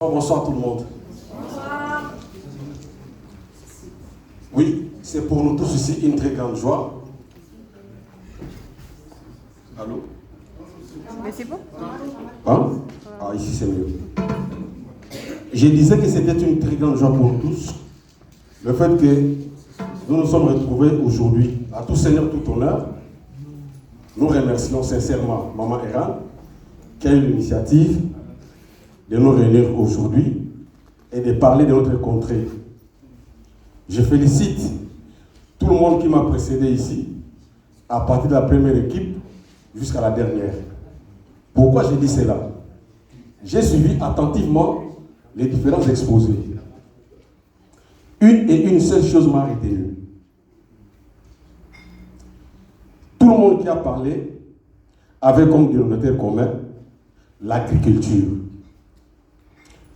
Bonsoir tout le monde. Bonsoir. Oui, c'est pour nous tous ici une très grande joie. Allô? Mais c'est bon? Hein? Ah, ici c'est mieux. Je disais que c'était une très grande joie pour nous tous. Le fait que nous nous sommes retrouvés aujourd'hui, à tout Seigneur, tout honneur. Nous remercions sincèrement Maman Eran qui a eu l'initiative de nous réunir aujourd'hui et de parler de notre contrée. Je félicite tout le monde qui m'a précédé ici, à partir de la première équipe jusqu'à la dernière. Pourquoi j'ai dit cela? J'ai suivi attentivement les différents exposés. Une seule chose m'a retenu. Tout le monde qui a parlé avait comme dénominateur commun l'agriculture.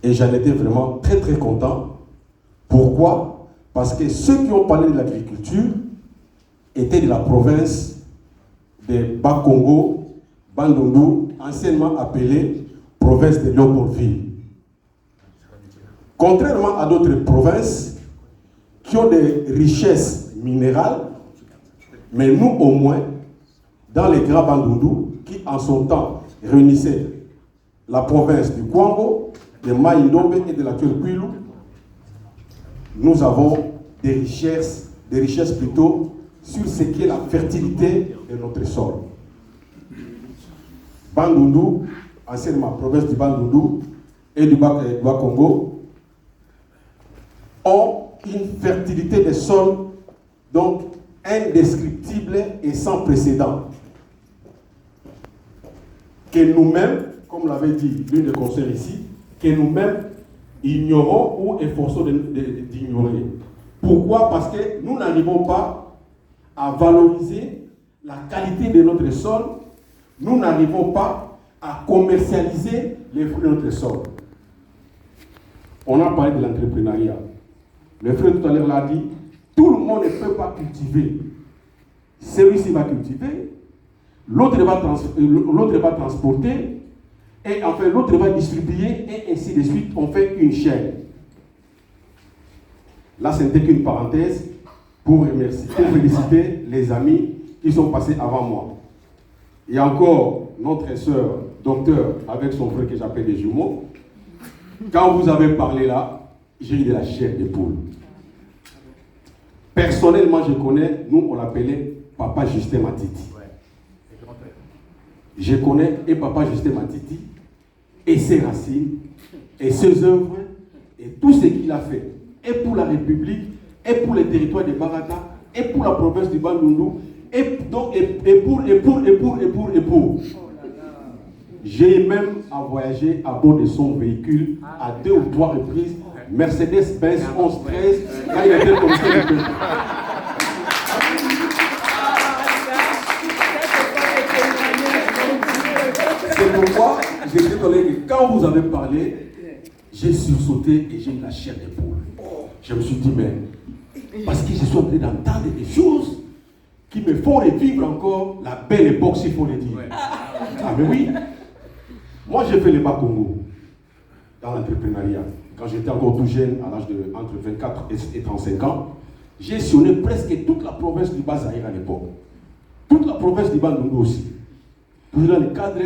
Et j'en étais vraiment très très content. Pourquoi? Parce que ceux qui ont parlé de l'agriculture étaient de la province de Bas-Congo, Bandundu, anciennement appelée province de Léopoldville. Contrairement à d'autres provinces qui ont des richesses minérales, mais nous au moins, dans les grands Bandundu, qui en son temps réunissaient la province du Kwango, de Maïndombe et de la Kwilu, nous avons des richesses plutôt sur ce qui est la fertilité de notre sol. Bandundu, anciennement province du Bandundu et du Bas-Congo, ont une fertilité des sols donc indescriptible et sans précédent. Que nous-mêmes, comme l'avait dit l'une des conseillers ici, que nous-mêmes ignorons ou efforçons d'ignorer. Pourquoi? Parce que nous n'arrivons pas à valoriser la qualité de notre sol, nous n'arrivons pas à commercialiser les fruits de notre sol. On a parlé de l'entrepreneuriat. Le frère tout à l'heure l'a dit, tout le monde ne peut pas cultiver. Celui-ci va cultiver, l'autre va transporter, et enfin l'autre va distribuer, et ainsi de suite, on fait une chaîne. Là, ce n'était qu'une parenthèse pour féliciter les amis qui sont passés avant moi. Il y a encore notre sœur, docteur, avec son frère que j'appelle des jumeaux. Quand vous avez parlé là, j'ai eu de la chair de poule. Personnellement, je connais, nous on l'appelait Papa Justin Matiti. Je connais et Papa Justin Matiti, et ses racines, et ses œuvres, et tout ce qu'il a fait, et pour la République, et pour les territoires de Baraka, et pour la province du Bandundu, et pour. J'ai même à voyager à bord de son véhicule à 2 ou 3 reprises, Mercedes-Benz 1113, quand il était commissaire de pays. C'est pourquoi j'étais étonné que quand vous avez parlé, j'ai sursauté et j'ai eu la chair des poules. Je me suis dit, mais parce que je suis en train d'entendre des choses qui me font revivre encore la belle époque, s'il faut le dire. Ah, mais oui. Moi, j'ai fait le Bas-Congo dans l'entrepreneuriat. Quand j'étais encore tout jeune, à l'âge de entre 24 et 35 ans, j'ai sillonné presque toute la province du Bas-Zaïre à l'époque. Toute la province du Bandundu aussi. Dans le cadre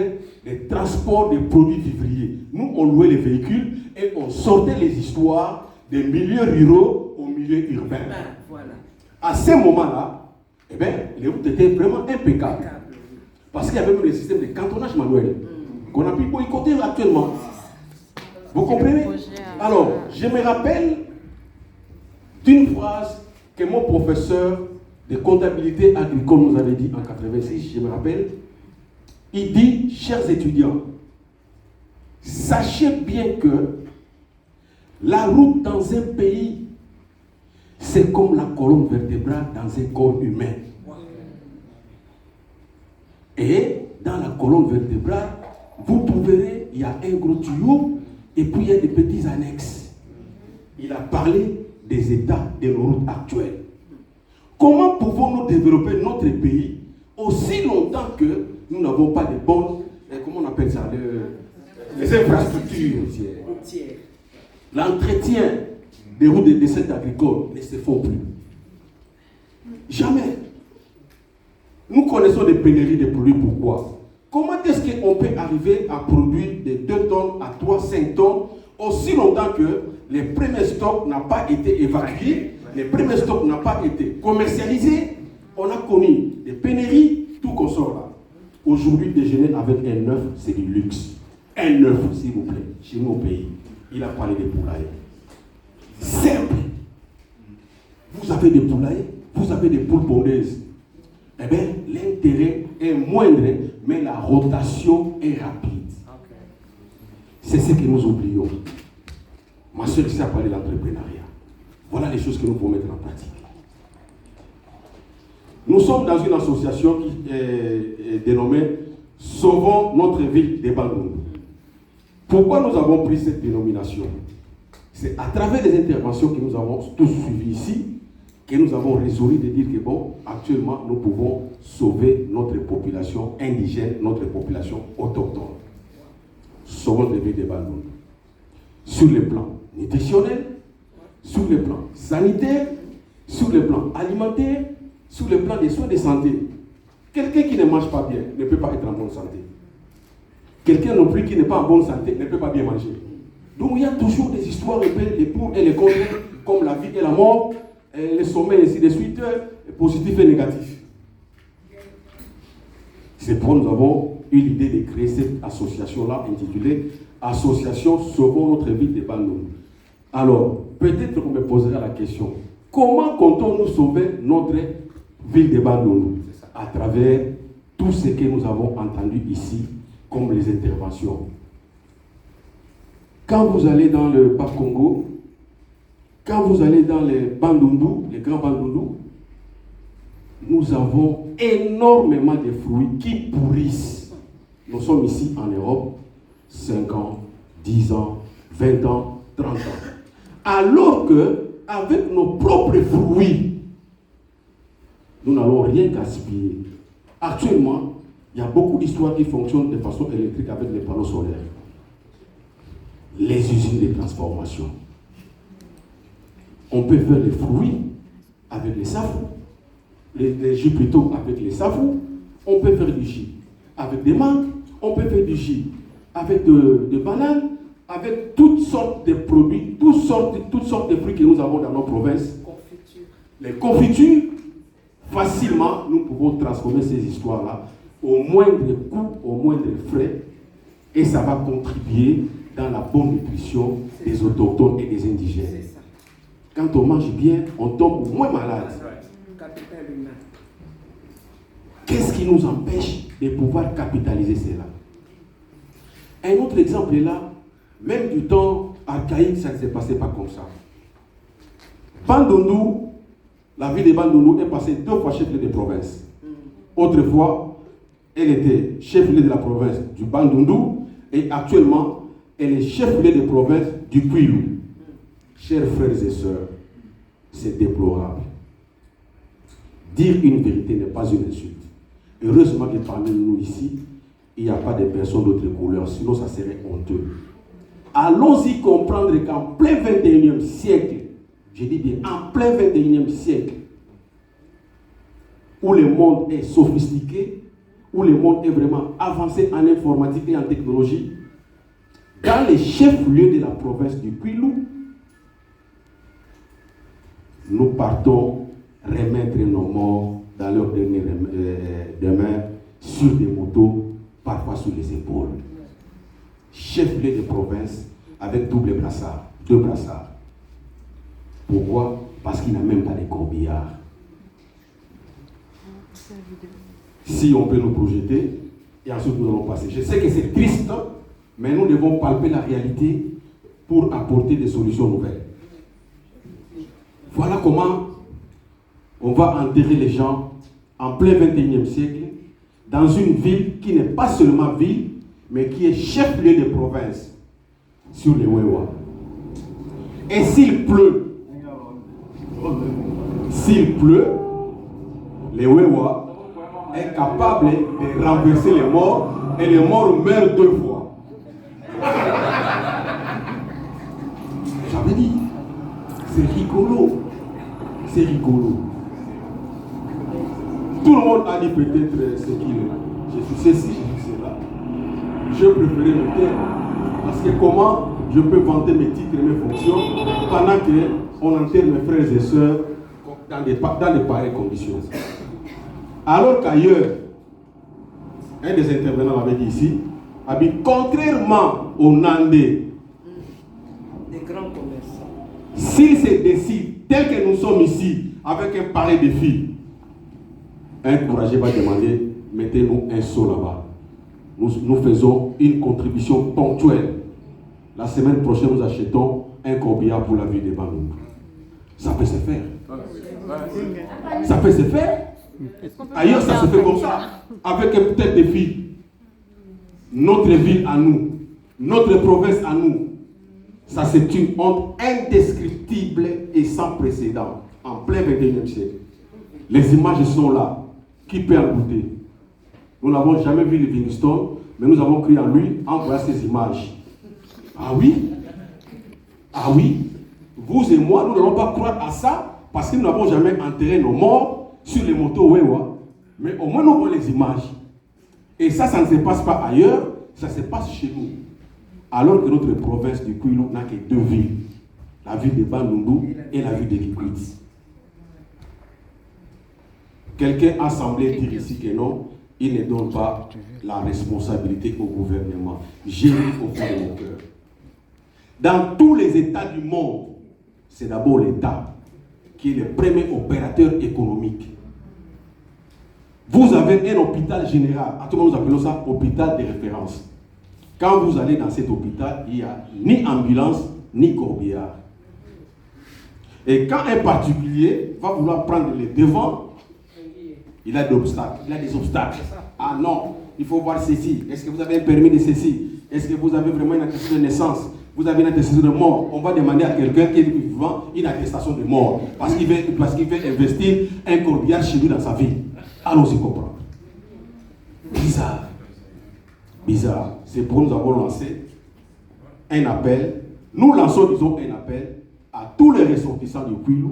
des transports des produits vivriers. Nous, on louait les véhicules et on sortait les histoires des milieux ruraux aux milieux urbains. Voilà. À ce moment-là, eh bien, les routes étaient vraiment impeccables. Parce qu'il y avait même le système de cantonnage manuel qu'on a pu boycotter actuellement. Vous comprenez? Alors, je me rappelle d'une phrase que mon professeur de comptabilité agricole nous avait dit en 86, je me rappelle. Il dit, chers étudiants, sachez bien que la route dans un pays, c'est comme la colonne vertébrale dans un corps humain. Et dans la colonne vertébrale, vous trouverez, il y a un gros tuyau et puis il y a des petits annexes. Il a parlé des états de nos routes actuelles. Comment pouvons-nous développer notre pays aussi longtemps que nous n'avons pas de bonnes, comment on appelle ça, les infrastructures L'entretien des routes de dessert agricoles ne se font plus. Jamais. Nous connaissons des pénuries de produits. Pourquoi? Comment est-ce qu'on peut arriver à produire de 2 tonnes à 3, 5 tonnes aussi longtemps que les premiers stocks n'ont pas été évacués, les premiers stocks n'ont pas été commercialisés? On a connu des pénuries, tout qu'on sort là. Aujourd'hui, déjeuner avec un œuf, c'est du luxe. Un œuf, s'il vous plaît, chez nous au pays. Il a parlé des poulaillers. Simple. Vous avez des poulaillers, vous avez des poules pondeuses. Eh bien, l'intérêt est moindre, mais la rotation est rapide. C'est ce que nous oublions. Ma soeur ici a parlé de l'entrepreneuriat. Voilà les choses que nous pouvons mettre en pratique. Nous sommes dans une association qui est dénommée Sauvons notre ville des Bandundu. Pourquoi nous avons pris cette dénomination? C'est à travers les interventions que nous avons tous suivies ici que nous avons résolu de dire que bon, actuellement, nous pouvons sauver notre population indigène, notre population autochtone. Sauvons notre ville des Bandundu. Sur le plan nutritionnel, sur le plan sanitaire, sur le plan alimentaire, sur le plan des soins de santé. Quelqu'un qui ne mange pas bien ne peut pas être en bonne santé. Quelqu'un non plus qui n'est pas en bonne santé ne peut pas bien manger. Donc il y a toujours des histoires, les pour et les contre, comme la vie et la mort, les sommets, ainsi de suite, positifs et négatifs. C'est pourquoi nous avons eu l'idée de créer cette association-là intitulée Association Sauvons notre ville des Bandundu. Alors, peut-être qu'on me posera la question, comment comptons-nous sauver notre ville des Bandundu? À travers tout ce que nous avons entendu ici, comme les interventions. Quand vous allez dans le Bas-Congo, quand vous allez dans les Bandundu, les grands Bandundu, nous avons énormément de fruits qui pourrissent. Nous sommes ici en Europe, 5 ans, 10 ans, 20 ans, 30 ans. Alors que, avec nos propres fruits, nous n'allons rien gaspiller. Actuellement, il y a beaucoup d'histoires qui fonctionnent de façon électrique avec les panneaux solaires. Les usines de transformation. On peut faire les fruits avec les safou, les jus plutôt avec les safou. On peut faire du jus avec des mangues. On peut faire du jus avec de bananes, avec toutes sortes de produits, toutes sortes de fruits que nous avons dans nos provinces. Les confitures. Facilement, nous pouvons transformer ces histoires-là au moindre coût, au moindre frais, et ça va contribuer dans la bonne nutrition des autochtones et des indigènes. Quand on mange bien, on tombe moins malade. Qu'est-ce qui nous empêche de pouvoir capitaliser cela? Un autre exemple est là, même du temps archaïque, ça ne s'est passé pas comme ça. Bandundu, la ville de Bandundu est passée 2 fois chef-lieu de province. Autrefois, elle était chef-lieu de la province du Bandundu et actuellement, elle est chef-lieu de province du Kwilu. Chers frères et sœurs, c'est déplorable. Dire une vérité n'est pas une insulte. Heureusement que parmi nous ici, il n'y a pas de personnes d'autres couleurs, sinon ça serait honteux. Allons-y comprendre qu'en plein 21e siècle, je dis bien en plein 21e siècle, où le monde est sophistiqué, où le monde est vraiment avancé en informatique et en technologie, dans les chefs-lieux de la province du Kwilu, nous partons remettre nos morts dans leur dernier demeure sur des motos, parfois sous les épaules. Chef-lieu de province avec double brassard, 2 brassards. Pourquoi? Parce qu'il n'a même pas de corbillard. Si on peut nous projeter, et ensuite nous allons passer. Je sais que c'est triste, mais nous devons palper la réalité pour apporter des solutions nouvelles. Voilà comment on va enterrer les gens en plein 21e siècle dans une ville qui n'est pas seulement ville, mais qui est chef-lieu de province sur les Wewa. Et s'il pleut, les Wewa est capable de renverser les morts et les morts meurent 2 fois. veut dire, c'est rigolo. C'est rigolo. Tout le monde a dit peut-être ce qu'il est. Je suis ceci, je suis cela. Je préférais me taire. Parce que comment je peux vanter mes titres et mes fonctions pendant qu'on enterre mes frères et sœurs dans de pareilles conditions. Alors qu'ailleurs, un des intervenants l'avait dit ici, a dit contrairement aux Nandais, des grands commerçants, s'ils se décident, tel que nous sommes ici, avec un pareil défi, un courageux va demander, mettez-nous un seau là-bas. Nous faisons une contribution ponctuelle. La semaine prochaine, nous achetons un corbillard pour la vie des Bandung. Ça peut se faire. Ça peut se faire. Ailleurs, ça se fait comme ça. Avec un petit défi. Notre ville à nous, notre province à nous, ça c'est une honte indescriptible et sans précédent en plein 21e siècle. Les images sont là. Qui peut en goûter? Nous n'avons jamais vu Livingstone, mais nous avons cru en lui en voyant ces images. Ah oui? Ah oui? Vous et moi, nous n'allons pas croire à ça parce que nous n'avons jamais enterré nos morts sur les motos Wewa. Mais au moins nous voyons les images. Et ça ne se passe pas ailleurs, ça se passe chez nous. Alors que notre province du Kwilu n'a que deux villes. La ville de Bandundu et la ville de Kikwit. Quelqu'un a semblé dire ici que non, il ne donne pas la responsabilité au gouvernement. J'ai mis au fond de mon cœur. Dans tous les États du monde, c'est d'abord l'État qui est le premier opérateur économique. Vous avez un hôpital général, à tout le monde nous appelons ça hôpital de référence. Quand vous allez dans cet hôpital, il n'y a ni ambulance, ni corbillard. Et quand un particulier va vouloir prendre les devants, il a des obstacles. Ah non, il faut voir ceci. Est-ce que vous avez un permis de ceci? Est-ce que vous avez vraiment une attestation de naissance? Vous avez une attestation de mort? On va demander à quelqu'un qui est vivant une attestation de mort. Parce qu'il veut investir un corbillard chez lui dans sa vie. Allons-y comprendre. Bizarre. C'est pour nous avons lancé un appel. Nous lançons, disons, un appel à tous les ressortissants du Kwilu,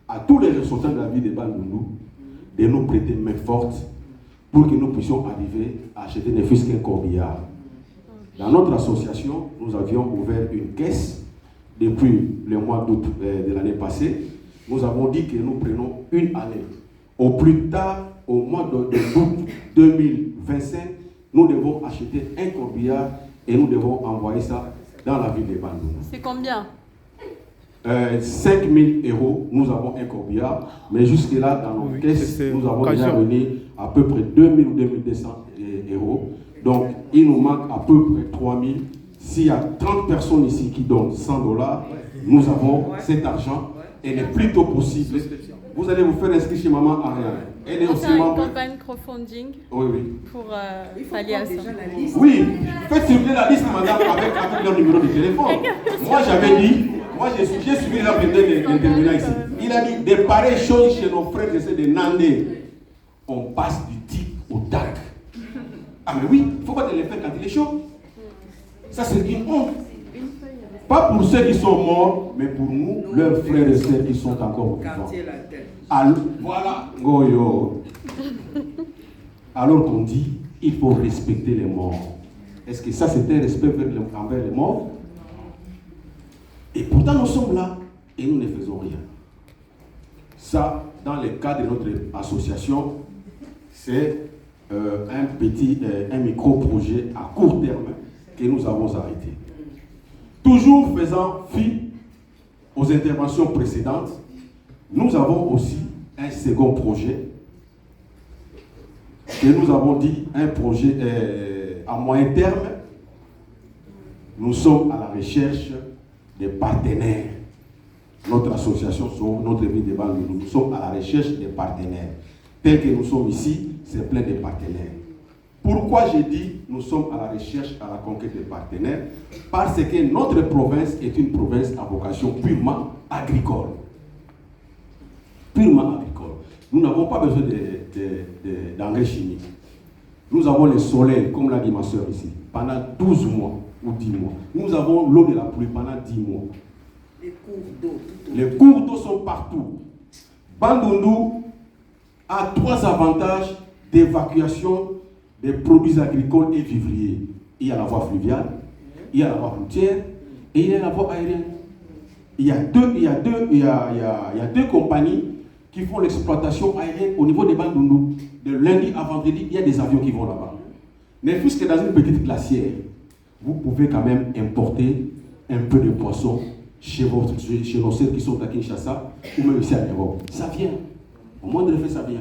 à tous les ressortissants de la ville de Bandundu, de nous prêter main forte pour que nous puissions arriver à acheter ne fût-ce qu'un corbillard. Dans notre association, nous avions ouvert une caisse depuis le mois d'août de l'année passée. Nous avons dit que nous prenons une année. Au plus tard, au mois d'août 2025, nous devons acheter un corbillard et nous devons envoyer ça dans la ville de Bandundu. C'est combien? 5 000 €, nous avons un corbillard, mais jusque-là, dans nos caisses, nous avons déjà réuni à peu près 2 000 ou 2 200 €. Donc, il nous manque à peu près 3 000. S'il y a 30 personnes ici qui donnent 100 $, nous avons cet argent. Et le plus tôt possible, vous allez vous faire inscrire chez Maman Ariane. Elle est aussi membre. Une campagne crowdfunding pour pallier à ça. Oui, faites circuler la liste, madame, avec leur numéro de téléphone. Moi, j'avais dit. Moi, j'ai suivi l'intervenant ici. Il a dit de pareilles choses chez nos frères et sœurs de Nandé. On passe du tic au tac. Ah, mais oui, il ne faut pas te les faire quand il est chaud. Ça, c'est une honte. Pas pour ceux qui sont morts, mais pour nous, leurs frères et sœurs qui sont encore vivants. Alors, voilà, Goyo. Alors qu'on dit, il faut respecter les morts. Est-ce que ça, c'était un respect envers les morts? Et pourtant, nous sommes là et nous ne faisons rien. Ça, dans le cadre de notre association, c'est un micro-projet à court terme que nous avons arrêté. Toujours faisant fi aux interventions précédentes, nous avons aussi un second projet que nous avons dit un projet à moyen terme. Nous sommes à la recherche des partenaires. Notre association, notre ville de Bandundu, nous sommes à la recherche des partenaires. Tel que nous sommes ici, c'est plein de partenaires. Pourquoi j'ai dit nous sommes à la recherche, à la conquête des partenaires? Parce que notre province est une province à vocation purement agricole. Purement agricole. Nous n'avons pas besoin d'engrais chimiques. Nous avons le soleil, comme l'a dit ma soeur ici, pendant 12 mois ou 10 mois. Nous avons l'eau de la pluie pendant 10 mois. Les cours d'eau. Les cours d'eau sont partout. Bandundu a 3 avantages d'évacuation des produits agricoles et vivriers. Il y a la voie fluviale, il y a la voie routière et il y a la voie aérienne. Il y a deux compagnies qui font l'exploitation aérienne au niveau des Bandundu. De lundi à vendredi, il y a des avions qui vont là-bas. Mais puisque dans une petite glacière, vous pouvez quand même importer un peu de poisson chez nos sœurs qui sont à Kinshasa ou même ici à Europe. Ça vient. Au moindre effet, ça vient.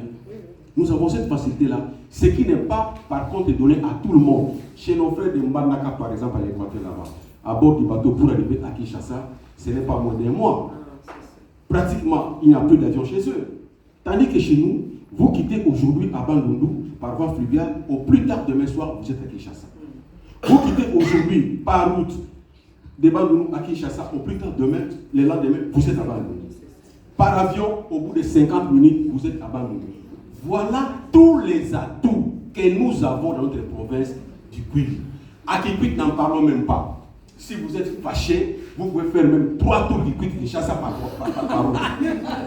Nous avons cette facilité-là. Ce qui n'est pas, par contre, donné à tout le monde. Chez nos frères de Mbandaka, par exemple, à l'Équateur là-bas, à bord du bateau pour arriver à Kinshasa, ce n'est pas moins d'un mois. Pratiquement, il n'y a plus d'avion chez eux. Tandis que chez nous, vous quittez aujourd'hui à Bandundu par voie fluviale, au plus tard demain soir, vous êtes à Kinshasa. Vous quittez aujourd'hui par route de Bandundu à Kinshasa, au plus tard demain, le lendemain, vous êtes à Bandundu. Par avion, au bout de 50 minutes, vous êtes à Bandundu. Voilà tous les atouts que nous avons dans notre province du Kwilu. À Kikwit, n'en parlons même pas. Si vous êtes fâché, vous pouvez faire même 3 tours du Kikwit Kinshasa par route.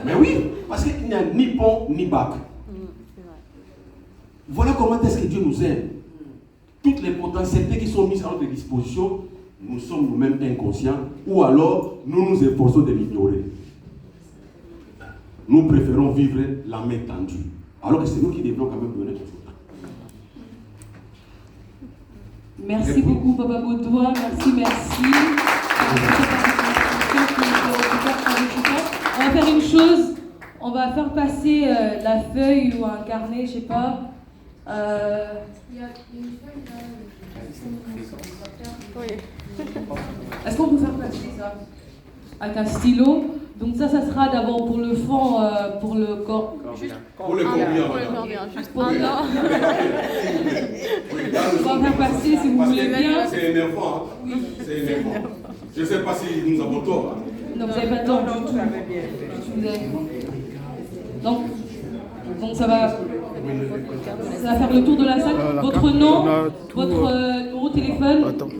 Mais oui, parce qu'il n'y a ni pont ni bac. Voilà comment est-ce que Dieu nous aime. Toutes les potentialités qui sont mises à notre disposition, nous sommes nous-mêmes inconscients, ou alors nous nous efforçons de l'ignorer. Nous préférons vivre la main tendue, alors que c'est nous qui devons quand même donner notre temps. Merci beaucoup, Papa Baudouin. Merci. On va faire une chose. On va faire passer la feuille ou un carnet, je sais pas. Il y a une feuille là. Oui. Est-ce qu'on peut faire passer ça avec un stylo? Donc ça sera d'abord pour le fond, pour le corps. Pour le combien? Pour le combien? Juste Pour un le- an. On va faire passer si vous voulez bien. C'est énervant. Hein? C'est énervant. Je ne sais pas si nous avons tort. Hein? Non, vous n'avez pas de temps. Non, vous avez bien fait. Vous avez- Donc ça va faire le tour de la salle. Votre nom, votre numéro de téléphone.